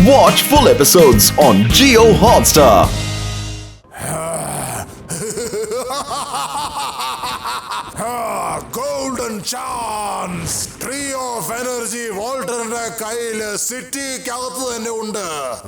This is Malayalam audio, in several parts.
Watch full episodes on Jio Hotstar. Golden chance. Tree of energy വോൾട്ടറിന്റെ കയ്യില് സിറ്റിക്കകത്ത് തന്നെ ഉണ്ട്.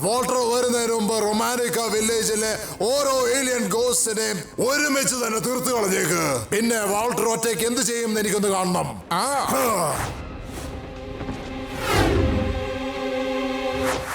വോൾട്ടർ വരുന്നതിന് മുമ്പ് റൊമാനിക്ക വില്ലേജിലെ ഓരോ ഏലിയൻ ഗോസ്റ്റിനെയും ഒരുമിച്ച് തന്നെ തീർത്ത് കളഞ്ഞേക്ക്. പിന്നെ വോൾട്ടർ ഒറ്റയ്ക്ക് എന്ത് ചെയ്യും എനിക്കൊന്ന് കാണണം.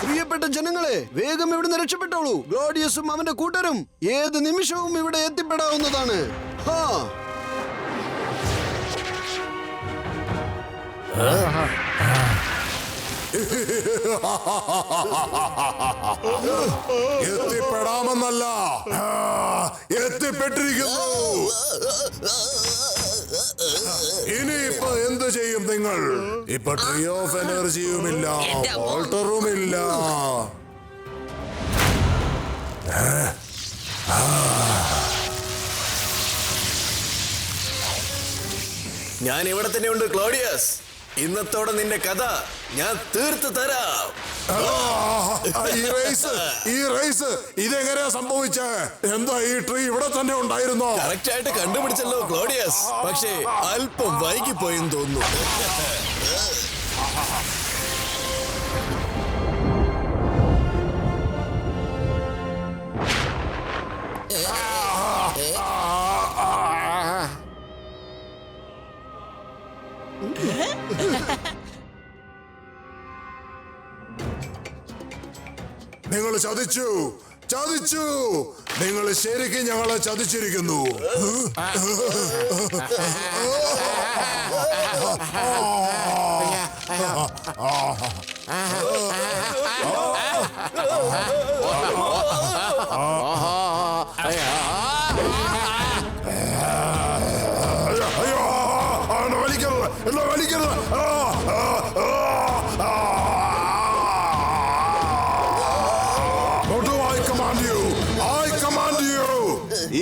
പ്രിയപ്പെട്ട ജനങ്ങളെ, വേഗം ഇവിടുന്ന് രക്ഷപ്പെട്ടോളൂ. ഗ്ലോഡിയസും അവന്റെ കൂട്ടരും ഏത് നിമിഷവും ഇവിടെ എത്തിപ്പെടാവുന്നതാണ്. എത്തിപ്പെടാമെന്നല്ല, എത്തിപ്പെട്ടിരിക്കുന്നു. ഇനിയിപ്പോ എന്ത് ചെയ്യും നിങ്ങൾ? ഇപ്പൊ ട്രീ ഓഫ് എനർജിയുമില്ല, വോൾട്ടറുമില്ല. ഞാൻ ഇവിടെ തന്നെ ഉണ്ട് ക്ലോഡിയസ്. ഇന്നത്തോടെ നിന്റെ കഥ ഞാൻ തീർത്തു തരാം. ഈ റേസ് ഇതെങ്ങനെയാ സംഭവിച്ചേ? എന്താ ഈ ട്രീ ഇവിടെ തന്നെ ഉണ്ടായിരുന്നോ? കറക്റ്റ് ആയിട്ട് കണ്ടുപിടിച്ചല്ലോ ക്ലോഡിയസ്, പക്ഷേ അല്പം വൈകിപ്പോയെന്ന് തോന്നുന്നു. നിങ്ങൾ ചതിച്ചു. നിങ്ങൾ ശരിക്കും ഞങ്ങളെ ചതിച്ചിരിക്കുന്നു.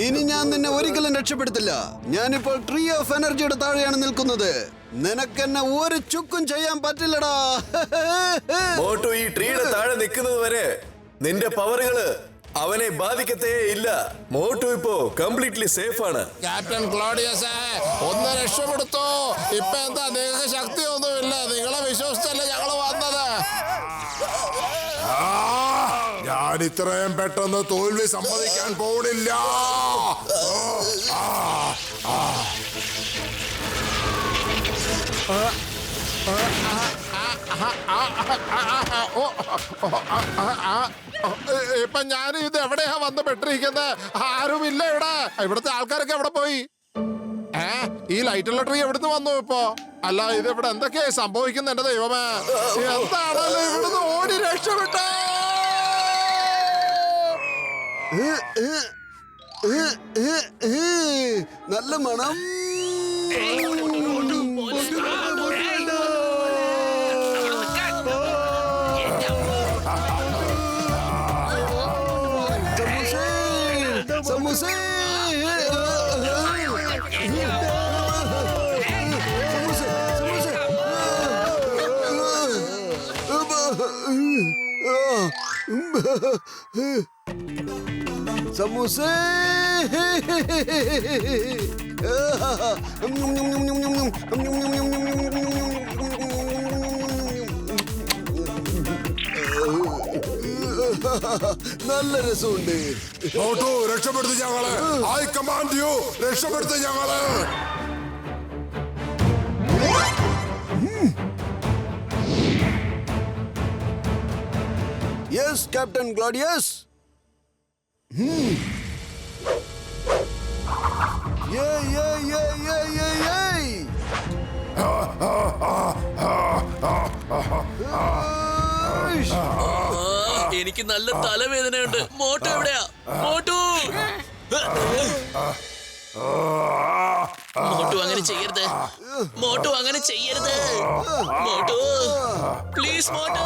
ഇനി ഞാൻ നിന്നെ ഒരിക്കലും രക്ഷപ്പെടുത്തില്ല. ഞാനിപ്പോൾ ട്രീ ഓഫ് എനർജിയുടെ താഴെയാണ് നിൽക്കുന്നത്. നിനക്കെന്നെ ഒരു ചുക്കും ചെയ്യാൻ പറ്റില്ലടാ. മോട്ടു ഈ ട്രീയുടെ താഴെ നിൽക്കുന്നത് വരെ നിന്റെ പവറുകള് അവനെ ബാധിക്കത്തേ ഇല്ല. മോട്ടു ഇപ്പോ കംപ്ലീറ്റ്ലി സേഫ് ആണ്. ക്യാപ്റ്റൻ ക്ലോഡിയസ്, ഒന്ന് രക്ഷപ്പെടുത്തോ. ഇപ്പൊ എന്താ നിങ്ങൾക്ക് ശക്തിയൊന്നുമില്ല. നിങ്ങളെ വിശ്വസിച്ചല്ലേ ഞങ്ങള് വന്നത്. ഞാൻ ഇത്രയും പെട്ടെന്ന് തോൽവി സമ്മതിക്കാൻ പോണില്ല. ഇപ്പൊ ഞാൻ ഇത് എവിടെയാ വന്ന് പെട്ടിരിക്കുന്നത്? ആരുമില്ല ഇവിടെ. ഇവിടുത്തെ ആൾക്കാരൊക്കെ എവിടെ പോയി? ഈ ലൈറ്റുള്ള ട്രീ എവിടുന്ന് വന്നു ഇപ്പോ? അല്ല, ഇത് ഇവിടെ എന്തൊക്കെയാ സംഭവിക്കുന്നത്? എന്റെ ദൈവമേ, എന്താണല്ലോ ഇവിടുന്ന് ഓടി രക്ഷപ്പെട്ടോ. നല്ല മണം. സമൂസേ, നല്ല രസമുണ്ട്. രക്ഷപ്പെടുത്തി ഞങ്ങളെ. ഐ കമാൻഡ് യു, രക്ഷപ്പെടുത്തി ഞങ്ങളെ. യെസ് ക്യാപ്റ്റൻ ഗ്ലോഡിയസ്. എനിക്ക് നല്ല തലവേദനയുണ്ട്. മോട്ടു എവിടെയാ? മോട്ടു അങ്ങനെ ചെയ്യരുത്. മോട്ടു അങ്ങനെ ചെയ്യരുത്. മോട്ടു പ്ലീസ്, മോട്ടു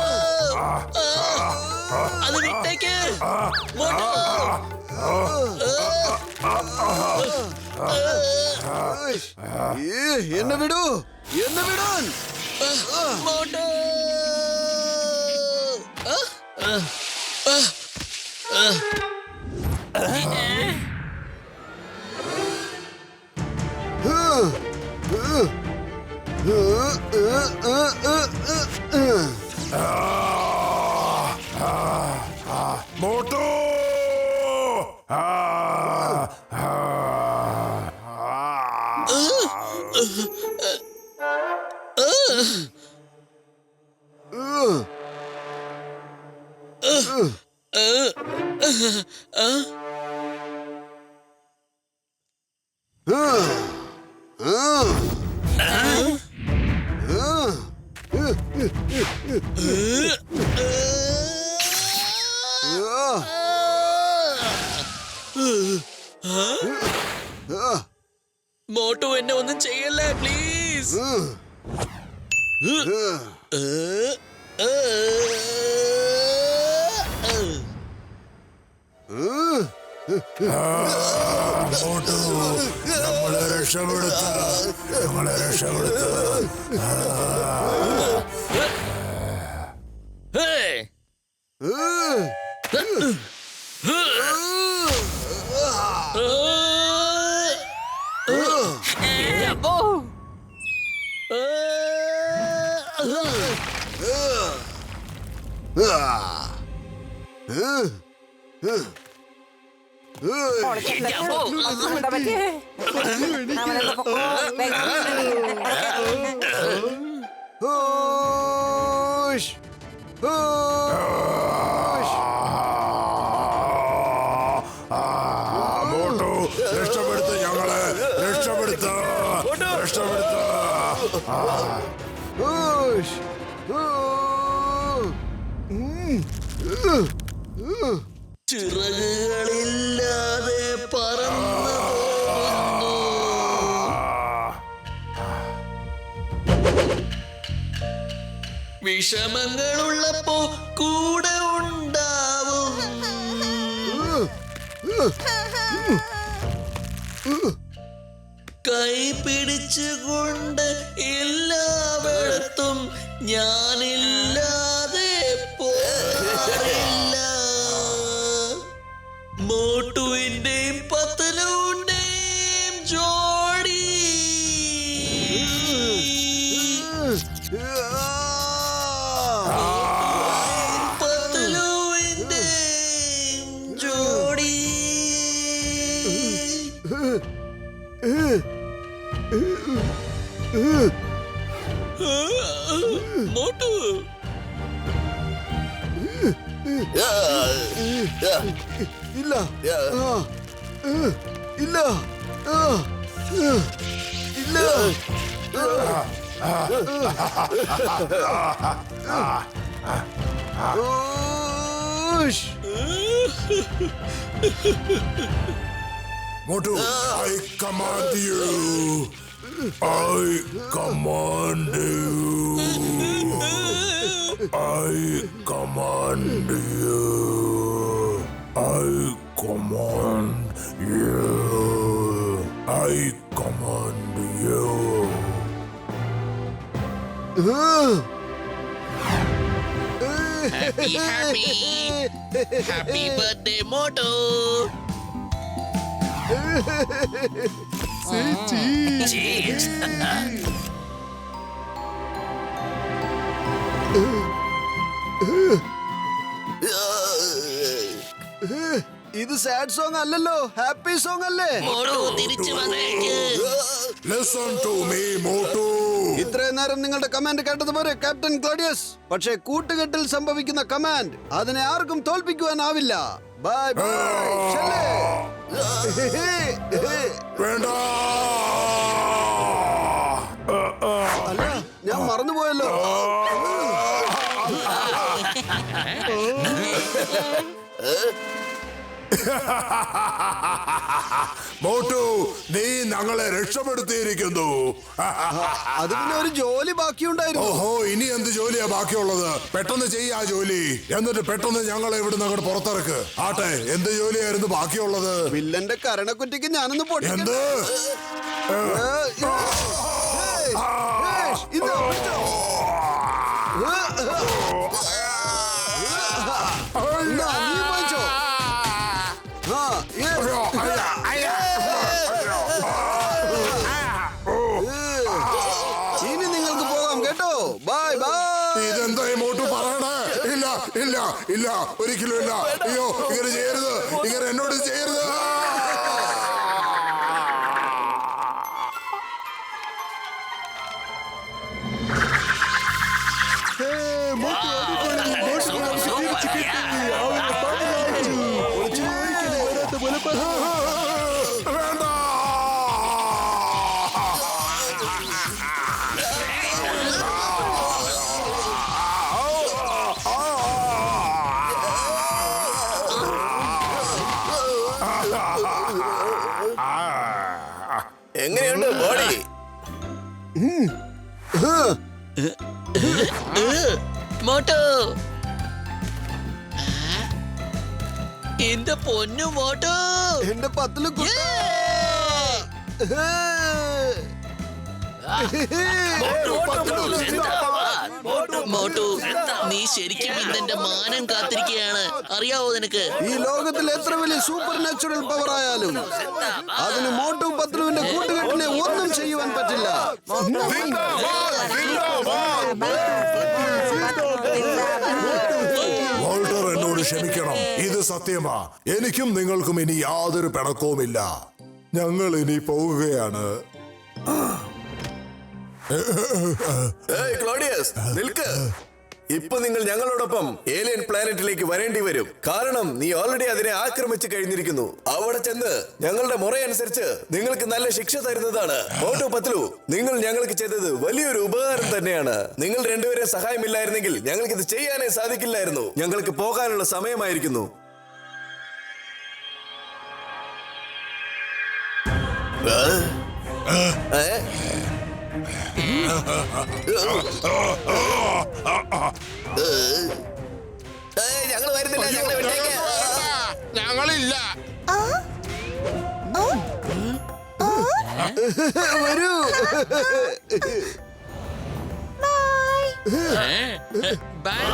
അത് വിട്ടേക്ക്. മോട്ടു എന്നെ വിടൂ, എന്നെ വിടാൻ. മോട്ടു മോട്ടു മോട്ടു എന്നെ ഒന്നും ചെയ്യല്ലേ പ്ലീസ്. മോട്ടു നമ്മളെ രക്ഷപ്പെടുത്ത നമ്മളെ രക്ഷപ്പെടുത്ത മോട്ടു രക്ഷപ്പെടുത്ത ഞങ്ങളെ രക്ഷപ്പെടുത്ത രക്ഷപ്പെടുത്ത ചിറകുകളില്ലാതെ പറന്നു പോകുന്നു. വിഷമങ്ങളുള്ളപ്പോ കൂടെ ഉണ്ടാവും. കൈ പിടിച്ചുകൊണ്ട് എല്ലായിടത്തും ഞാനില്ലാതെ പോകാറില്ല. മോട്ടുവിന്റെയും പത്തലുവിന്റെയും ജോഡി. പത്തലുവിന്റെയും ജോഡി. മോട്ടു ഇല്ല ഇല്ല ഇല്ല Motu I command you I command you I command you I command you I command you happy happy birthday Motu. Cheers. ഇത് സാഡ് സോങ് അല്ലല്ലോ, ഹാപ്പി സോങ് അല്ലേ? മോട്ടു തിരിച്ചു വന്നേക്ക്. Listen to me Motu. ഇത്രയും നേരം നിങ്ങളുടെ കമാൻഡ് കേട്ടതുപോലെ ക്യാപ്റ്റൻ ക്ലോഡിയസ്. പക്ഷേ കൂട്ടുകെട്ടിൽ സംഭവിക്കുന്ന കമാൻഡ് അതിനെ ആർക്കും തോൽപ്പിക്കുവാനാവില്ല. Bye bye. വേണ്ട അല്ല, ഞാൻ മറന്നുപോയല്ലോ. മോട്ടു നീ ഞങ്ങളെ രക്ഷപ്പെടുത്തിയിരിക്കുന്നു. അത് പിന്നെ ഒരു ജോലി ബാക്കിയുണ്ടായിരുന്നു. ഓഹോ, ഇനി എന്ത് ജോലിയാ ബാക്കിയുള്ളത്? പെട്ടെന്ന് ചെയ്യ ആ ജോലി, എന്നിട്ട് പെട്ടെന്ന് ഞങ്ങളെ ഇവിടുന്ന് അങ്ങോട്ട് പുറത്തിറക്ക്. ആട്ടെ, എന്ത് ജോലിയായിരുന്നു ബാക്കിയുള്ളത്? വില്ലന്റെ കരണക്കുറ്റിക്ക് ഞാനൊന്ന് പൊട്ടി. എന്ത്? ഇല്ല ഇല്ല ഒരിക്കലും ഇല്ല. അയ്യോ ഇങ്ങനെ ചെയ്യരുത്, ഇങ്ങനെ എന്നോട് ചെയ്യരുത്. വേണ്ട. എങ്ങനെയുണ്ട് ബോഡി? മോട്ടു, എന്റെ പൊന്നു മോട്ടു. എന്റെ പത്തില് മോട്ടു, നീ ശരിക്കും ഇന്നെന്റെ മാനം കാത്തിരിക്കുകയാണ്, അറിയാവോ നിനക്ക്? ഈ ലോകത്തിൽ എത്ര വലിയ സൂപ്പർ നാച്ചുറൽ പവർ ആയാലും അതിന് മോട്ടു പത്ലുവിന്റെ കൂട്ടുകെട്ടിനെ ഒന്നും ചെയ്യുവാൻ പറ്റില്ല. വോൾട്ടർ എന്നോട് ക്ഷമിക്കണം, ഇത് സത്യമാ. എനിക്കും നിങ്ങൾക്കും ഇനി യാതൊരു പിണക്കവുമില്ല. ഞങ്ങൾ ഇനി പോവുകയാണ്. ഏയ് ക്ലോഡിയസ്, നിൽക്ക്. ഇപ്പൊ നിങ്ങൾ ഞങ്ങളോടൊപ്പം ഏലിയൻ പ്ലാനറ്റിലേക്ക് വരേണ്ടി വരും. കാരണം നീ ഓൾറെഡി അതിനെ ആക്രമിച്ചു കഴിഞ്ഞിരിക്കുന്നു. അവിടെ ചെന്ന് ഞങ്ങളുടെ മുറയനുസരിച്ച് നിങ്ങൾക്ക് നല്ല ശിക്ഷ തരുന്നതാണ്. മോട്ടു പത്ലു, നിങ്ങൾ ഞങ്ങൾക്ക് ചെയ്തത് വലിയൊരു ഉപകാരം തന്നെയാണ്. നിങ്ങൾ രണ്ടുപേരെ സഹായമില്ലായിരുന്നെങ്കിൽ ഞങ്ങൾക്ക് ഇത് ചെയ്യാനേ സാധിക്കില്ലായിരുന്നു. ഞങ്ങൾക്ക് പോകാനുള്ള സമയമായിരിക്കുന്നു. ഞങ്ങൾ വരുന്നില്ല, ഞങ്ങളെ വിട്ടേക്ക്. ഞങ്ങളില്ല. വരൂ. ബൈ.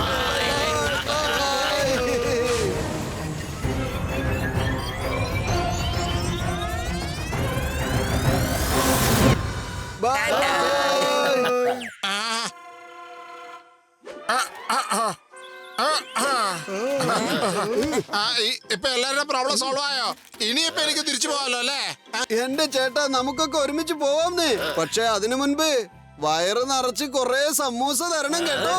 ഇപ്പൊ എല്ലാവരുടെ പ്രോബ്ലം സോൾവ് ആയോ? ഇനിയിപ്പൊ എനിക്ക് തിരിച്ചു പോവാലോ അല്ലേ? എന്റെ ചേട്ടാ, നമുക്കൊക്കെ ഒരുമിച്ച് പോവാംന്നേ. പക്ഷെ അതിനു മുൻപ് വയറ് നിറച്ച് കൊറേ സമൂസ തരണം കേട്ടോ.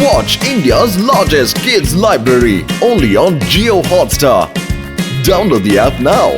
Watch India's largest kids library only on Jio Hotstar. Download the app now.